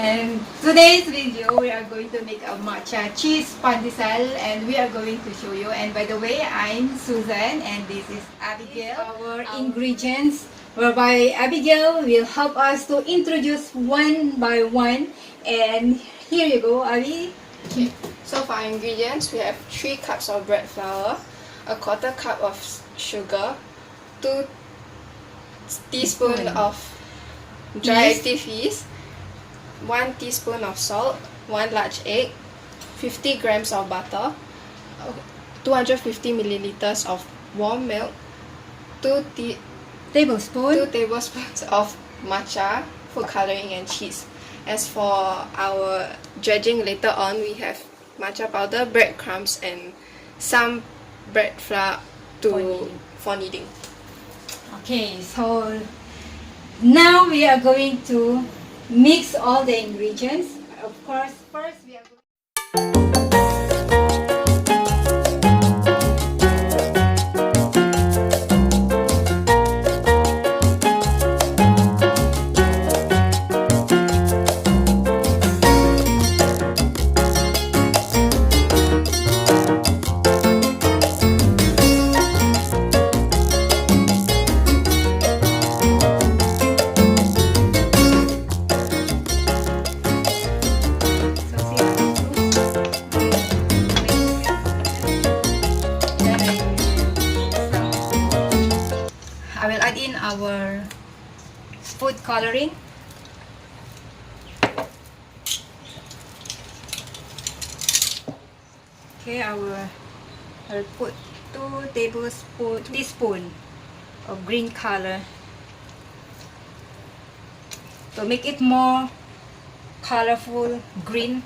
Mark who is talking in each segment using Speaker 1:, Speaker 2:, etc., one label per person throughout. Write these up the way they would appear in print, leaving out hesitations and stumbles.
Speaker 1: And today's video, we are going to make a matcha cheese pandesal, and we are going to show you. And by the way, I'm Susan, and this is Abigail. Our ingredients, whereby Abigail will help us to introduce one by one. And here you go, Abby.
Speaker 2: Okay, so for our ingredients, we have 3 cups of bread flour, a 1/4 cup of sugar, 2 teaspoons of dry active yeast, 1 teaspoon of salt, 1 large egg, 50 grams of butter, 250 milliliters of warm milk, 2 tablespoons of matcha, food coloring and cheese. As for our dredging later on, we have matcha powder, breadcrumbs and some bread flour for kneading.
Speaker 1: Okay, so now we are going to mix all the ingredients. Of course, first we are going I will add in our food coloring. Okay, I'll put 2 teaspoon of green color to make it more colorful green.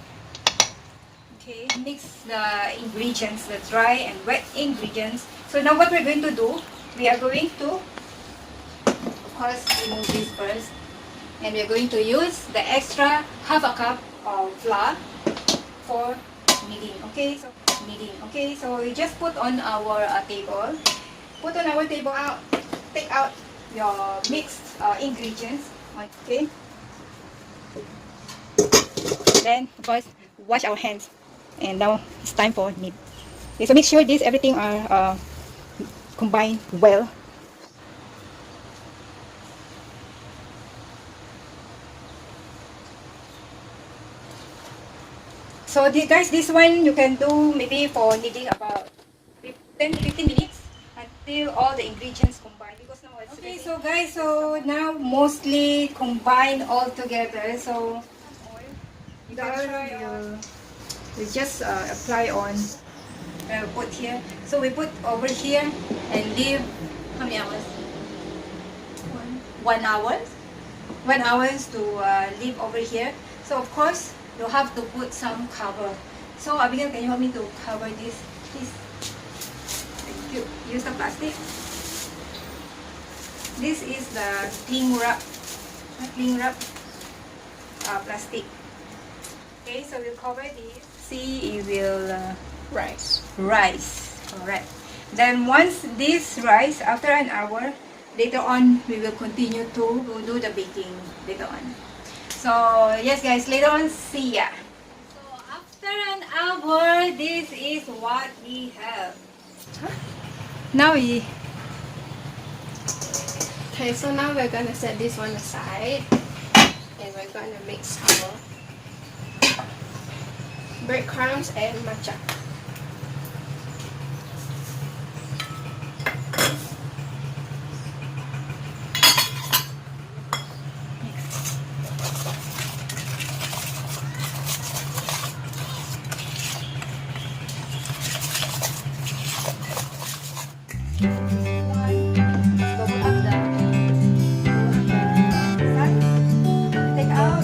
Speaker 1: Okay, mix the ingredients, the dry and wet ingredients. So now what we're going to do, we are going to remove this first, and we are going to use the extra 1/2 cup of flour for kneading. Okay, so we just put on our table. Take out your mixed ingredients. Okay, then of course wash our hands, and now it's time for knead. Okay, so make sure everything are combined well. So guys, this one you can do maybe for kneading about 10 to 15 minutes until all the ingredients combine, because now it's okay. So guys, so now mostly combine all together. So we just apply on, put here. So we put over here and leave how many hours? 1 hour. 1 hour to leave over here. So of course you have to put some cover. So Abigail, can you help me to cover this, please? Thank you. Use the plastic. This is the cling wrap plastic. Okay, so we'll cover this. See, it will
Speaker 2: Rise.
Speaker 1: Correct. Then once this rise, after an hour, later on we will continue to do the baking later on. So yes guys, later on see ya. So after an hour, this is what we have. Now
Speaker 2: Okay, so now we're gonna set this one aside, and we're gonna mix our breadcrumbs and matcha.
Speaker 1: Take out.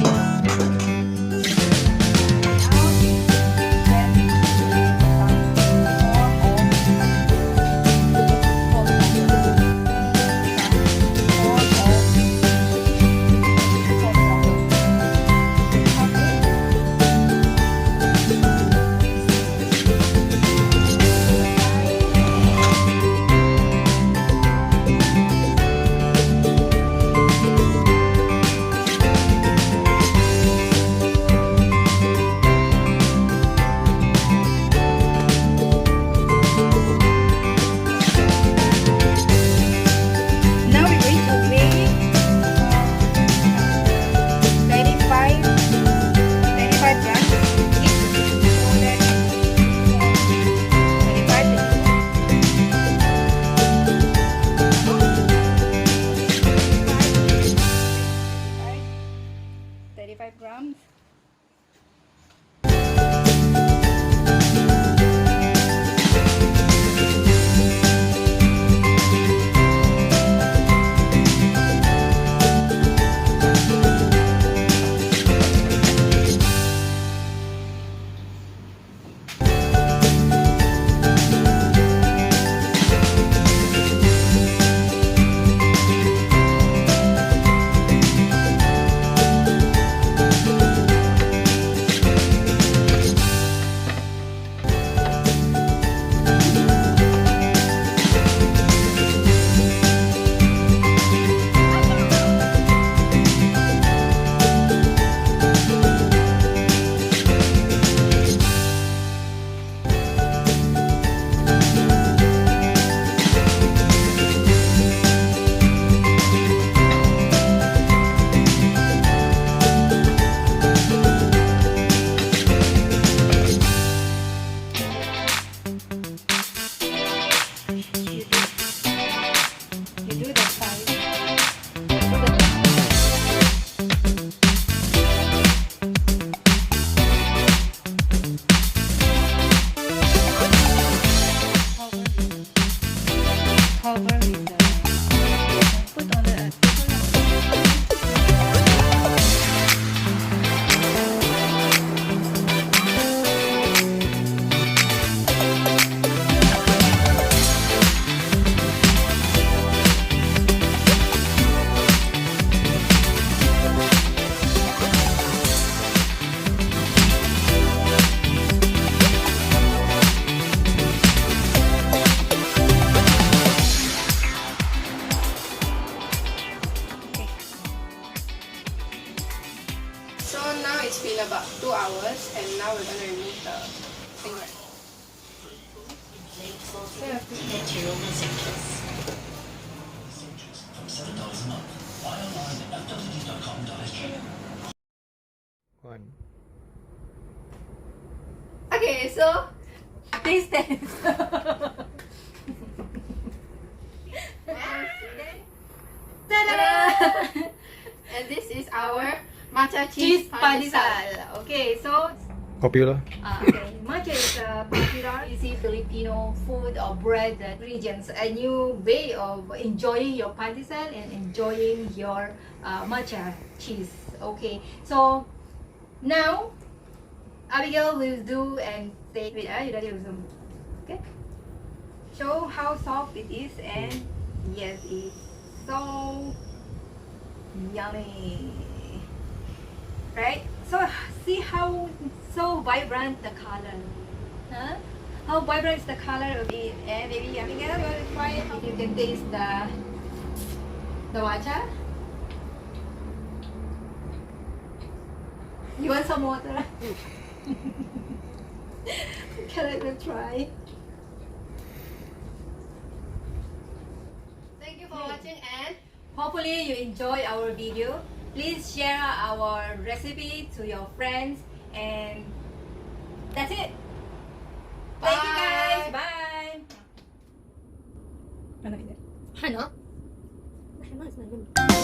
Speaker 2: 2 hours, and now we're gonna remove the thing right.
Speaker 3: One.
Speaker 1: Okay, so taste test. Ta-da!
Speaker 2: And this is our matcha
Speaker 1: Cheese
Speaker 2: cheese
Speaker 1: Pandesal.
Speaker 2: pandesal.
Speaker 1: Okay, so
Speaker 3: Popular.
Speaker 1: okay, matcha is a popular, easy Filipino food or bread ingredients. A new way of enjoying your pandesal and enjoying your matcha cheese. Okay, so now Abigail will do and say, wait, you ready with them? Okay. Show how soft it is, and yes, it's so yummy. Right? So see how so vibrant the color. Huh? How vibrant is the color of it, and maybe Abigail will try it. You can taste the matcha. You want some water? Can I will try?
Speaker 2: Thank you for watching, and
Speaker 1: Hopefully you enjoy our video. Please share our recipe to your friends, and that's it. Thank you guys. Bye.
Speaker 4: Ano? Ano, mas maganda.